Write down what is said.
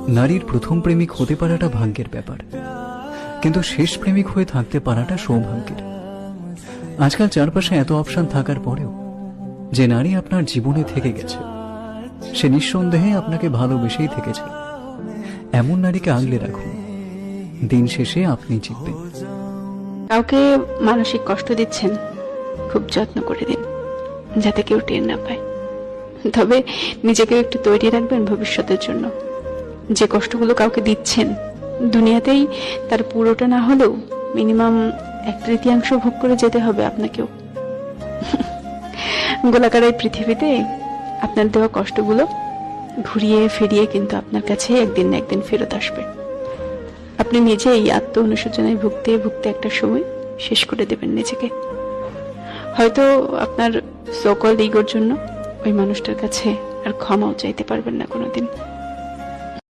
নারীর প্রথম প্রেমিক হতে পারাটা ভাগ্যের ব্যাপার, কিন্তু শেষ প্রেমিক হয়ে থাকতে পারাটা সৌভাগ্যের। আজকাল চারপাশে এত অপশন থাকার পরেও যে নারী আপনার জীবনে থেকে গেছে, সে নিঃসন্দেহে আপনাকে ভালোবেসেই থেকেছে। এমন নারীকে আগলে রাখুন, দিন শেষে আপনি জিতবেন। কাউকে মানসিক কষ্ট দিচ্ছেন, খুব যত্ন করে দিন যাতে কেউ টের না পায়। তবে নিজেকেও একটু তৈরি রাখবেন ভবিষ্যতের জন্য। যে কষ্টগুলো কাউকে দিচ্ছেন, দুনিয়াতেই তার পুরোটা না হলেও মিনিমাম 1/3 ভোগ করে যেতে হবে আপনাকেও। গোলাকার এই পৃথিবীতে আপনার দেওয়া কষ্টগুলো ঘুরিয়ে ফিরিয়ে কিন্তু আপনার কাছে একদিন না একদিন ফেরত আসবে। আপনি নিজেই আত্ম অনুশোচনায় ভুগতে ভুগতে একটা সময় শেষ করে দেবেন নিজেকে। হয়তো আপনার সকল ইগোর জন্য ওই মানুষটার কাছে আর ক্ষমাও চাইতে পারবেন না কোনোদিন।